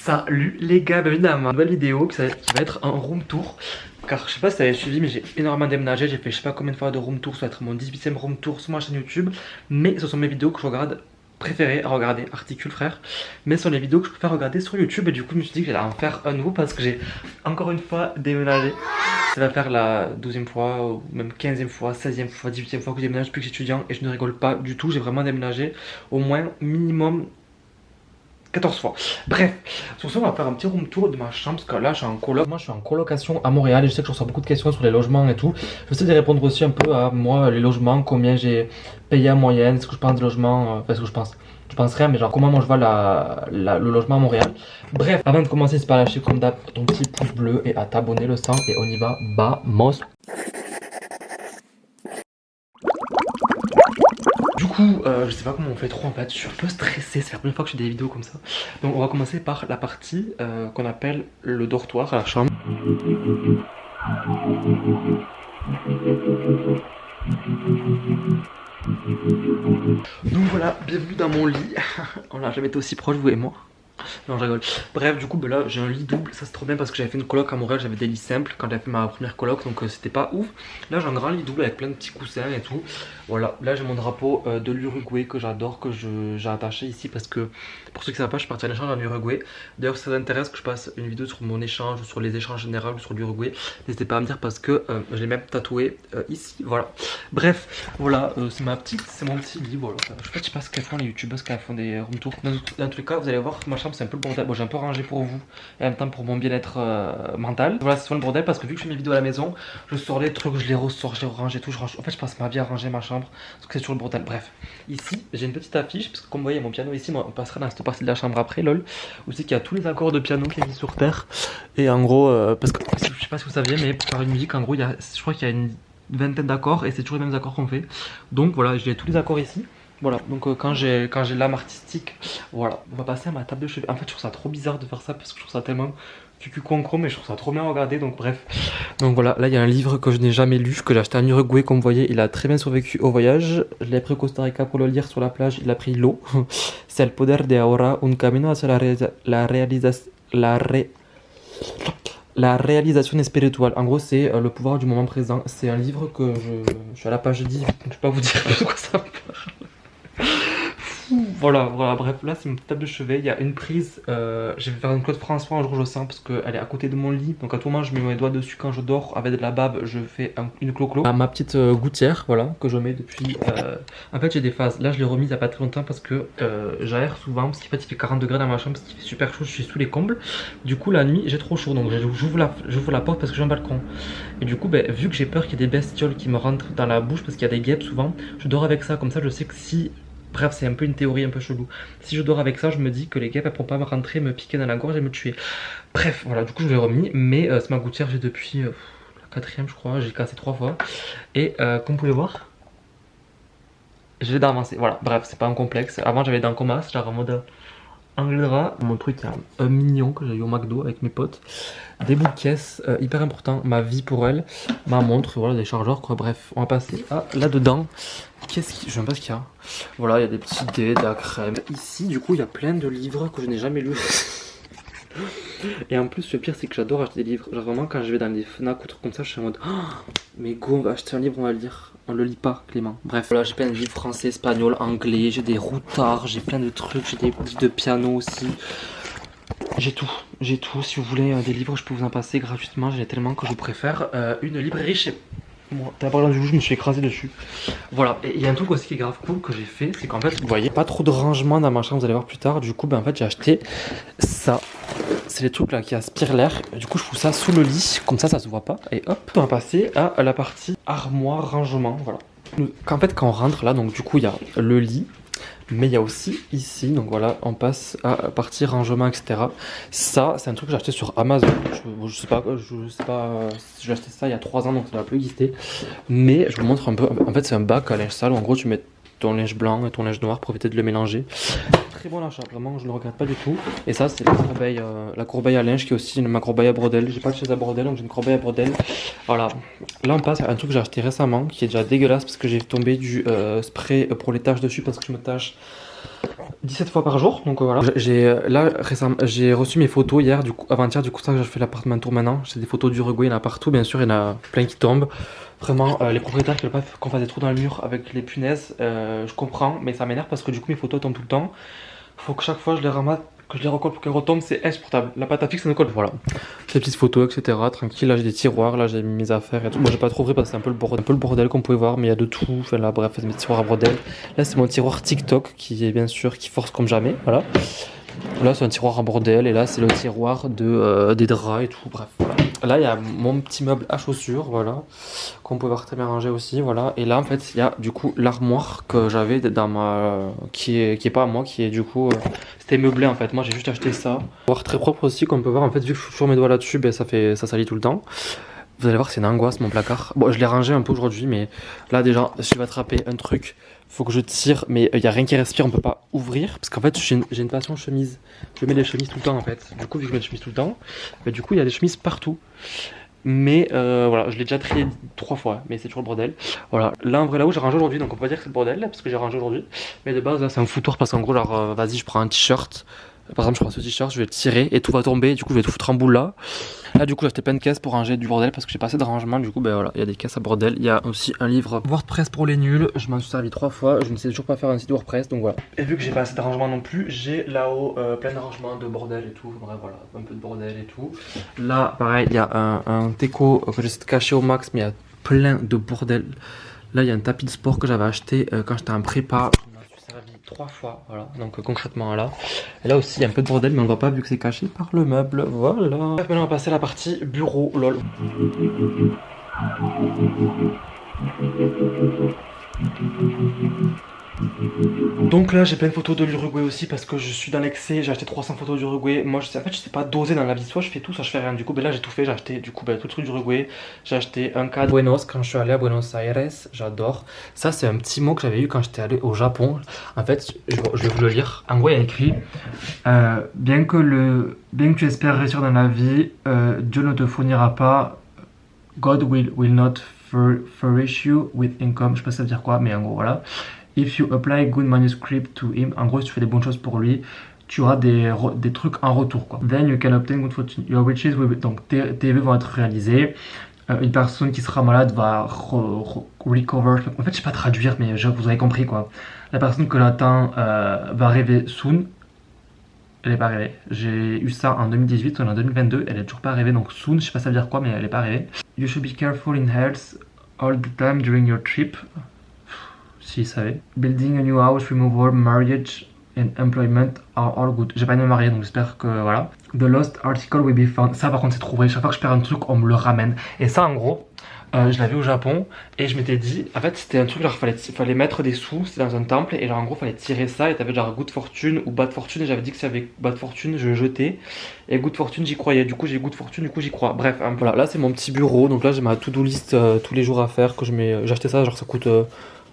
Salut les gars, bienvenue dans ma nouvelle vidéo qui va être un room tour. Car je sais pas si vous avez suivi, mais j'ai énormément déménagé. J'ai fait je sais pas combien de fois de room tour. Ça va être mon 18e room tour sur ma chaîne YouTube. Mais ce sont mes vidéos que je regarde préférées à regarder, articule frère. Mais ce sont les vidéos que je préfère regarder sur YouTube. Et du coup je me suis dit que j'allais en faire un nouveau parce que j'ai encore une fois déménagé. Ça va faire la 12e fois, ou même 15e fois, 16e fois, 18e fois que je déménage depuis que je suis étudiant. Et je ne rigole pas du tout, j'ai vraiment déménagé au moins minimum 14 fois. Bref, sur ce on va faire un petit room tour de ma chambre parce que là je suis en coloc. Moi je suis en colocation à Montréal et je sais que je reçois beaucoup de questions sur les logements et tout. Je vais essayer de répondre aussi un peu à moi les logements, combien j'ai payé en moyenne, ce que je pense des logements, enfin ce que je pense rien mais genre comment moi je vois le logement à Montréal. Bref, avant de commencer c'est pas lâcher comme d'hab ton petit pouce bleu et à t'abonner le sang et on y va, vamos. Du coup, je sais pas comment on fait trop en fait, je suis un peu stressé, c'est la première fois que je fais des vidéos comme ça. Donc on va commencer par la partie qu'on appelle le dortoir à la chambre. Donc voilà, bienvenue dans mon lit. On l'a jamais été aussi proche vous et moi. Non je rigole. Bref du coup ben là j'ai un lit double, ça c'est trop bien parce que j'avais fait une coloc à Montréal, j'avais des lits simples quand j'avais fait ma première coloc donc c'était pas ouf. Là j'ai un grand lit double avec plein de petits coussins et tout. Voilà, là j'ai mon drapeau de l'Uruguay que j'adore, que j'ai attaché ici parce que pour ceux qui savent pas je suis parti en échange en Uruguay. D'ailleurs si ça vous intéresse que je passe une vidéo sur mon échange ou sur les échanges généraux ou sur l'Uruguay, n'hésitez pas à me dire parce que je l'ai même tatoué ici, voilà. Bref, voilà, c'est mon petit lit, voilà. Je sais pas ce qu'elles font les youtubeurs quand elles font des room tours. Dans tous les cas vous allez voir que ma chambre c'est un peu le bordel. Bon j'ai un peu rangé pour vous et en même temps pour mon bien-être mental. Voilà c'est souvent le bordel parce que vu que je fais mes vidéos à la maison, je sors les trucs, je les ressors, je les range et tout. En fait je passe ma vie à ranger ma chambre parce que c'est toujours le bordel. Bref, ici j'ai une petite affiche parce que comme vous voyez mon piano ici, on passera dans cette partie de la chambre après lol. Où c'est qu'il y a tous les accords de piano qui existent sur terre. Et en gros parce que je sais pas si vous saviez mais pour faire une musique en gros je crois qu'il y a une vingtaine d'accords et c'est toujours les mêmes accords qu'on fait. Donc voilà j'ai tous les accords ici. Voilà, donc quand j'ai l'âme artistique, voilà, on va passer à ma table de chevet. En fait, je trouve ça trop bizarre de faire ça parce que je trouve ça tellement cucu-concro, mais je trouve ça trop bien à regarder, donc bref. Donc voilà, là il y a un livre que je n'ai jamais lu, que j'ai acheté en Uruguay, comme vous voyez, il a très bien survécu au voyage. Je l'ai pris au Costa Rica pour le lire sur la plage, il a pris l'eau. C'est El Poder de Ahora, un camino hacia la réalisation spirituelle. En gros, c'est le pouvoir du moment présent. C'est un livre que je suis à la page 18, donc je vais pas vous dire de quoi ça parle. Voilà, bref, là c'est une table de chevet, il y a une prise, je vais faire une Claude François un jour je sens parce qu'elle est à côté de mon lit, donc à tout moment je mets mes doigts dessus quand je dors, avec de la bave je fais une clo-clo. Ma petite gouttière, voilà, que je mets depuis, en fait j'ai des phases, là je l'ai remise il y a pas très longtemps parce que j'aère souvent, parce qu'en fait il fait 40 degrés dans ma chambre, parce qu'il fait super chaud, je suis sous les combles, du coup la nuit j'ai trop chaud, donc j'ouvre la porte parce que j'ai un balcon, et du coup ben, vu que j'ai peur qu'il y ait des bestioles qui me rentrent dans la bouche parce qu'il y a des guêpes souvent, je dors avec ça, comme ça je sais que si... Bref, c'est un peu une théorie un peu chelou. Si je dors avec ça, je me dis que les guêpes elles pourront pas me rentrer, me piquer dans la gorge et me tuer. Bref, voilà, du coup je l'ai remis, mais c'est ma gouttière, j'ai depuis la 4ème je crois, j'ai cassé 3 fois. Et comme vous pouvez voir, j'ai les dents avancées, voilà, bref, c'est pas un complexe. Avant j'avais des dents comme ça, genre en mode angle droit. Mon truc, il y a un mignon que j'ai eu au McDo avec mes potes. Des bouts de caisse, hyper important, ma vie pour elle, ma montre, voilà, des chargeurs quoi. Bref, on va passer à là-dedans. Qu'est-ce qu'il y a? Je sais même pas ce qu'il y a. Voilà, il y a des petits dés, de la crème. Ici, du coup, il y a plein de livres que je n'ai jamais lus. Et en plus, le pire, c'est que j'adore acheter des livres. Genre vraiment, quand je vais dans les Fnac ou trucs comme ça, je suis en mode oh, mais go, on va acheter un livre, on va le lire. On le lit pas, Clément. Bref, voilà, j'ai plein de livres français, espagnol, anglais. J'ai des routards, j'ai plein de trucs. J'ai des livres de piano aussi. J'ai tout. Si vous voulez des livres, je peux vous en passer gratuitement. J'en ai tellement que je préfère une librairie chez moi. T'as parlé du coup, je me suis écrasé dessus. Voilà, et il y a un truc aussi qui est grave cool que j'ai fait, c'est qu'en fait, vous voyez, pas trop de rangement dans ma chambre, vous allez voir plus tard. Du coup, ben en fait, j'ai acheté ça. C'est les trucs là qui aspirent l'air. Du coup, je fous ça sous le lit, comme ça se voit pas. Et hop, on va passer à la partie armoire, rangement. Voilà. En fait, quand on rentre là, donc du coup, il y a le lit. Mais il y a aussi ici, donc voilà, on passe à partie rangement, etc. Ça, c'est un truc que j'ai acheté sur Amazon. Je sais pas si j'ai acheté ça il y a 3 ans, donc ça va plus exister. Mais je vous montre un peu. En fait, c'est un bac à linge sale où en gros tu mets ton linge blanc et ton linge noir pour éviter de le mélanger. Très bon achat, vraiment, je le regrette pas du tout. Et ça, c'est la corbeille à linge qui est aussi ma corbeille à brodelle. J'ai pas de chaise à brodelle, donc j'ai une corbeille à brodelle. Voilà. Là, on passe à un truc que j'ai acheté récemment qui est déjà dégueulasse parce que j'ai tombé du spray pour les taches dessus parce que je me tâche 17 fois par jour, donc voilà. Là récemment, j'ai reçu mes photos hier, du coup, avant-hier, du coup, ça que je fais l'appartement tour maintenant. J'ai des photos d'Uruguay, il y en a partout, bien sûr, il y en a plein qui tombent. Vraiment, les propriétaires qui veulent pas qu'on fasse des trous dans le mur avec les punaises, je comprends, mais ça m'énerve parce que du coup, mes photos tombent tout le temps. Faut que chaque fois je les ramasse, que je les recolle pour qu'elles retombent, c'est insupportable. La pâte à fixe, ça ne colle. Voilà. Ces petites photos, etc. Tranquille. Là, j'ai des tiroirs, là, j'ai mis mes affaires et tout. Bon, j'ai pas trop ouvert parce que c'est un peu le bordel qu'on pouvait voir, mais il y a de tout. Enfin, là, bref, c'est mes tiroirs à bordel. Là, c'est mon tiroir TikTok qui est bien sûr, qui force comme jamais. Voilà. Là, c'est un tiroir à bordel. Et là, c'est le tiroir des draps et tout. Bref, voilà. Là, il y a mon petit meuble à chaussures, voilà, qu'on peut voir très bien rangé aussi, voilà. Et là, en fait, il y a du coup l'armoire que j'avais dans qui est pas à moi, qui est du coup, c'était meublé en fait. Moi, j'ai juste acheté ça. Voir très propre aussi, qu'on peut voir. En fait, vu que je fous toujours mes doigts là-dessus, ben, ça salit tout le temps. Vous allez voir, c'est une angoisse mon placard. Bon, je l'ai rangé un peu aujourd'hui, mais là déjà, si je vais attraper un truc, faut que je tire, mais il y a rien qui respire, on peut pas ouvrir. Parce qu'en fait, j'ai une passion chemise. Je mets des chemises tout le temps en fait. Du coup, vu que je mets des chemises tout le temps, bah, du coup, il y a des chemises partout. Mais voilà, je l'ai déjà trié 3 fois, mais c'est toujours le bordel. Voilà, là en vrai, là où j'ai rangé aujourd'hui, donc on peut pas dire que c'est le bordel, parce que j'ai rangé aujourd'hui. Mais de base, là c'est un foutoir, parce qu'en gros, genre, vas-y, je prends un t-shirt. Par exemple, je prends ce t-shirt, je vais le tirer et tout va tomber. Du coup, je vais tout foutre en boule là. Là, du coup, j'ai acheté plein de caisses pour ranger du bordel parce que j'ai pas assez de rangement. Du coup, ben voilà, il y a des caisses à bordel. Il y a aussi un livre WordPress pour les nuls. Je m'en suis servi 3 fois. Je ne sais toujours pas faire un site WordPress, donc voilà. Et vu que j'ai pas assez de rangement non plus, j'ai là-haut plein de rangements de bordel et tout. Bref, voilà, un peu de bordel et tout. Là, pareil, il y a un déco que j'essaie de cacher au max, mais il y a plein de bordel. Là, il y a un tapis de sport que j'avais acheté quand j'étais en prépa. 3 fois, voilà, donc concrètement là. Et là aussi il y a un peu de bordel, mais on ne voit pas vu que c'est caché par le meuble, voilà. Maintenant on va passer à la partie bureau, lol. Donc là j'ai plein de photos de l'Uruguay aussi parce que je suis dans l'excès, j'ai acheté 300 photos d'Uruguay. Moi en fait je sais pas doser dans la vie, soit je fais tout, soit je fais rien. Du coup ben là j'ai tout fait, j'ai acheté du coup ben, tout le truc d'Uruguay. J'ai acheté un cadre Buenos quand je suis allé à Buenos Aires, j'adore. Ça c'est un petit mot que j'avais eu quand j'étais allé au Japon. En fait je vais vous le lire. En gros il y a écrit bien que tu espères réussir dans la vie, Dieu ne te fournira pas. God will not furnish you with income. Je sais pas ça veut dire quoi, mais en gros voilà. If you apply good manuscript to him, en gros si tu fais des bonnes choses pour lui, tu auras des trucs en retour quoi. Then you can obtain good fortune. Your wishes will be... Donc tes vœux vont être réalisés. Une personne qui sera malade va recover. En fait je sais pas traduire mais vous avez compris quoi. La personne que l'attend va arriver soon. Elle est pas arrivée. J'ai eu ça en 2018, on est en 2022, elle est toujours pas arrivée, donc soon, je sais pas ça veut dire quoi, mais elle est pas arrivée. You should be careful in health all the time during your trip. Si, savait. Building a new house, removal, marriage and employment are all good. J'ai pas été marié, donc j'espère que voilà. The lost article will be found. Ça, par contre, c'est trouvé. Chaque fois que je perds un truc, on me le ramène. Et ça, en gros, je l'avais au Japon et je m'étais dit, en fait, c'était un truc genre, fallait mettre des sous, c'était dans un temple et genre, en gros, fallait tirer ça et t'avais genre good fortune ou bad fortune. Et j'avais dit que s'il y avait bad fortune, je jetais et good fortune, j'y croyais. Du coup, j'ai good fortune, du coup, j'y crois. Bref, voilà, là, c'est mon petit bureau. Donc là, j'ai ma to-do list tous les jours à faire que je mets. J'ai acheté ça, genre, ça coûte.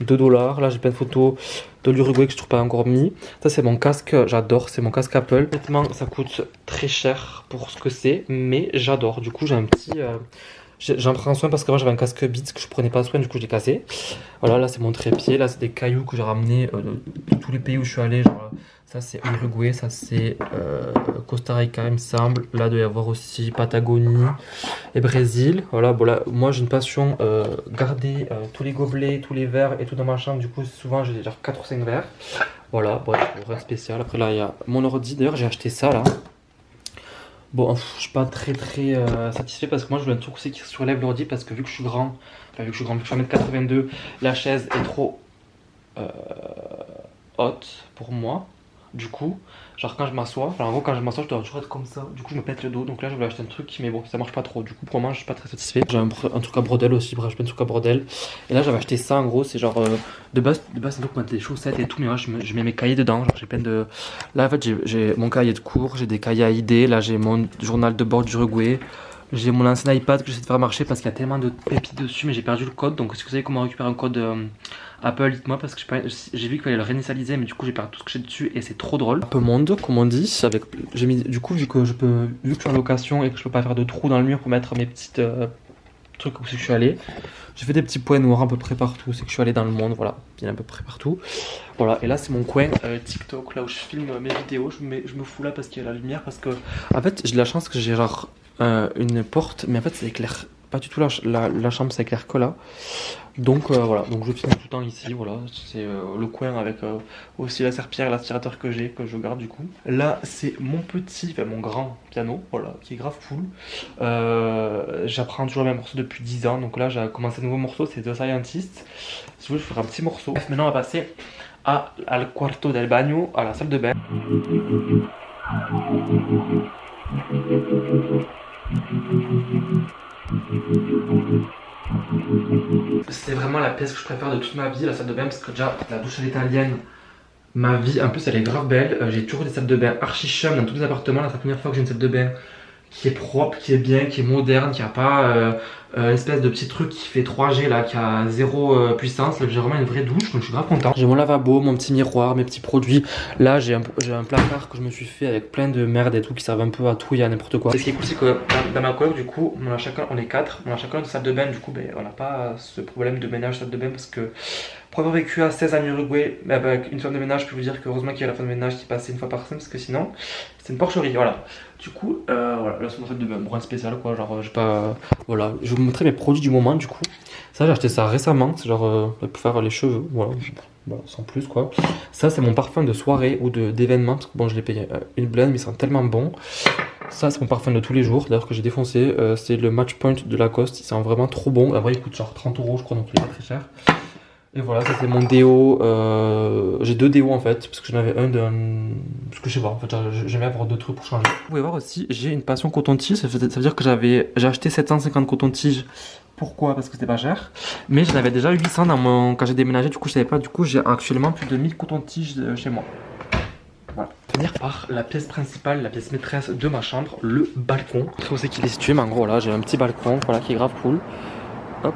2 $. Là, j'ai plein de photos de l'Uruguay que je trouve pas encore mis. Ça, c'est mon casque, j'adore. C'est mon casque Apple. Honnêtement, ça coûte très cher pour ce que c'est, mais j'adore. Du coup, j'ai un petit. J'en prends soin parce qu'avant j'avais un casque Beats que je prenais pas soin, du coup je l'ai cassé. Voilà, là c'est mon trépied, là c'est des cailloux que j'ai ramenés de tous les pays où je suis allé. Genre, ça c'est Uruguay, ça c'est Costa Rica il me semble. Là il doit y avoir aussi Patagonie et Brésil. Voilà, bon là moi j'ai une passion, garder tous les gobelets, tous les verres et tout dans ma chambre. Du coup souvent j'ai genre 4 ou 5 verres. Voilà, bref, rien de spécial. Après là il y a mon ordi, d'ailleurs j'ai acheté ça là. Bon, je suis pas très satisfait parce que moi je voulais un truc aussi qui soulève l'ordi parce que vu que je suis grand, vu que je suis 1m82, la chaise est trop haute pour moi. Du coup, genre quand je m'assois, enfin en gros quand je m'assois je dois toujours être comme ça. Du coup je me pète le dos, donc là je voulais acheter un truc mais bon ça marche pas trop. Du coup pour moi je suis pas très satisfait. J'ai un truc à brodel aussi, bref j'ai plein de trucs à brodel. Et là j'avais acheté ça en gros, c'est genre de base c'est un truc pour mettre des chaussettes et tout, mais moi je mets mes cahiers dedans, genre j'ai plein de... Là en fait j'ai mon cahier de cours, j'ai des cahiers à idées, là j'ai mon journal de bord d'Uruguay. J'ai mon ancien iPad que j'essaie de faire marcher parce qu'il y a tellement de pépites dessus, mais j'ai perdu le code. Donc si vous savez comment récupérer un code Apple, dites-moi parce que j'ai vu qu'il fallait le réinitialiser, mais du coup j'ai perdu tout ce que j'ai dessus et c'est trop drôle. Un peu monde, comme on dit. Du coup vu que je suis en location et que je peux pas faire de trous dans le mur pour mettre mes petites truc où c'est que je suis allé. J'ai fait des petits points noirs à peu près partout, c'est que je suis allé dans le monde, voilà, bien à peu près partout. Voilà, et là c'est mon coin TikTok, là où je filme mes vidéos, je me fous là parce qu'il y a la lumière, parce que en fait j'ai de la chance que j'ai genre une porte, mais en fait ça éclaire pas du tout la chambre, ça éclaire que là. Donc voilà, donc je filme tout le temps ici, voilà, c'est le coin avec aussi la serpillière et l'aspirateur que j'ai, que je garde du coup. Là c'est mon petit, enfin mon grand piano, voilà, qui est grave cool. J'apprends toujours les mêmes morceaux depuis 10 ans, donc là j'ai commencé un nouveau morceau, c'est The Scientist. Si vous voulez je ferai un petit morceau. Bref, maintenant on va passer al quarto del bagno, à la salle de bain. C'est vraiment la pièce que je préfère de toute ma vie, la salle de bain, parce que déjà la douche à l'italienne, ma vie, en plus elle est grave belle. J'ai toujours des salles de bain archi chum dans tous les appartements. Là c'est la première fois que j'ai une salle de bain qui est propre, qui est bien, qui est moderne, qui a pas l'espèce de petit truc qui fait 3G là, qui a zéro puissance. Là j'ai vraiment une vraie douche, donc je suis grave content. J'ai mon lavabo, mon petit miroir, mes petits produits. Là j'ai un placard que je me suis fait avec plein de merde et tout qui servent un peu à tout et à n'importe quoi. Et ce qui est cool c'est que dans ma coloc du coup on est 4, on a chacun une salle de bain, du coup ben, on n'a pas ce problème de ménage salle de bain parce que pour avoir vécu à 16 ans en Uruguay avec une femme de ménage, je peux vous dire que heureusement qu'il y a la femme de ménage qui passait une fois par semaine parce que sinon c'est une porcherie, voilà. Du coup, voilà, là c'est mon salle de bain, bon, rien de spécial quoi, genre j'ai pas... Voilà, je vais vous montrer mes produits du moment du coup. Ça j'ai acheté ça récemment, c'est genre pour faire les cheveux, voilà, sans plus quoi. Ça c'est mon parfum de soirée ou d'événement, parce que bon je l'ai payé une blinde mais il sent tellement bon. Ça c'est mon parfum de tous les jours, d'ailleurs que j'ai défoncé, c'est le Match Point de Lacoste, il sent vraiment trop bon. En vrai il coûte genre 30 € je crois, donc il est pas très cher. Et voilà, ça c'est mon déo. J'ai 2 déos en fait, parce que j'en avais un d'un. Parce que je sais pas, en fait j'aimais avoir 2 trucs pour changer. Vous pouvez voir aussi, j'ai une passion coton-tige, ça veut dire que j'ai acheté 750 coton-tiges. Pourquoi? Parce que c'était pas cher. Mais j'en avais déjà 800 quand j'ai déménagé, du coup je savais pas, du coup j'ai actuellement plus de 1000 coton-tiges chez moi. Voilà. Venir par la pièce principale, la pièce maîtresse de ma chambre, le balcon. Je sais pas où c'est qu'il est situé, mais en gros là j'ai un petit balcon, voilà, qui est grave cool. Hop.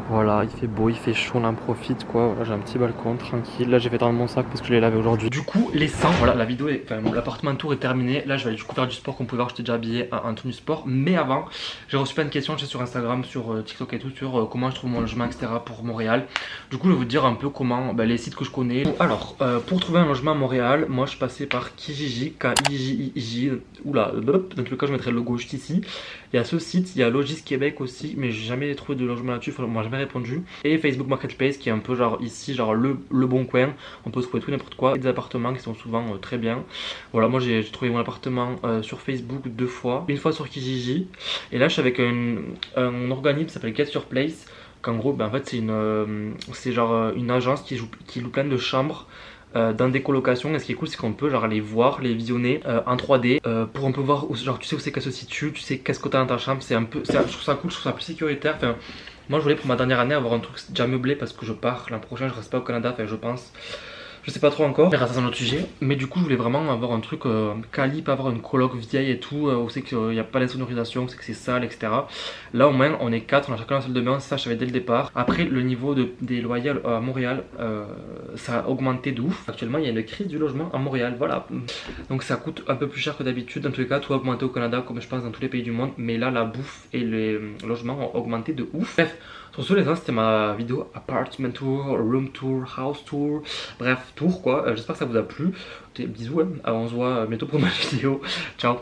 Voilà, il fait beau, il fait chaud, on en profite quoi. Voilà, j'ai un petit balcon tranquille. Là, j'ai fait dans mon sac parce que je l'ai lavé aujourd'hui. Du coup, les 100, voilà, la vidéo est. Enfin, l'appartement tour est terminé. Là, je vais aller du coup faire du sport. Comme vous pouvez voir, j'étais déjà habillé en tenue sport. Mais avant, j'ai reçu plein de questions sur Instagram, sur TikTok et tout, sur comment je trouve mon logement, etc. pour Montréal. Du coup, je vais vous dire un peu comment les sites que je connais. Alors, pour trouver un logement à Montréal, moi, je suis passé par Kijiji, K-I-J-I-J. Oula, dans tous les cas, je mettrai le logo juste ici. Il y a ce site, il y a Logis Québec aussi, mais j'ai jamais trouvé de logement là-dessus, on m'a jamais répondu. Et Facebook Marketplace qui est un peu genre ici, genre le bon coin, on peut trouver tout n'importe quoi. Et des appartements qui sont souvent très bien. Voilà, moi j'ai trouvé mon appartement sur Facebook 2 fois, une fois sur Kijiji. Et là je suis avec un organisme qui s'appelle Get Your Place, qu'en gros en fait c'est genre une agence qui loue plein de chambres dans des colocations. Et ce qui est cool c'est qu'on peut genre les voir, les visionner en 3D pour un peu voir où, genre tu sais où c'est qu'elle se situe, tu sais qu'est-ce que t'as dans ta chambre. C'est un peu, je trouve ça cool, je trouve ça plus sécuritaire. Enfin, moi je voulais pour ma dernière année avoir un truc déjà meublé parce que je pars l'an prochain, je reste pas au Canada, enfin je pense. Je sais pas trop encore, ça c'est un autre sujet. Mais du coup je voulais vraiment avoir un truc quali, pas avoir une coloc vieille et tout, où c'est qu'il n'y a pas d'insonorisation, c'est que c'est sale, etc. Là au moins on est 4, on a chacun la salle de bain, ça je savais dès le départ. Après le niveau des loyers à Montréal, ça a augmenté de ouf. Actuellement il y a une crise du logement à Montréal, voilà. Donc ça coûte un peu plus cher que d'habitude. Dans tous les cas tout a augmenté au Canada comme je pense dans tous les pays du monde. Mais là la bouffe et les logements ont augmenté de ouf. Bref. Sur ce les gars, c'était ma vidéo apartment tour, room tour, house tour, bref tour quoi. J'espère que ça vous a plu. Bisous, hein. On se voit bientôt pour ma vidéo. Ciao.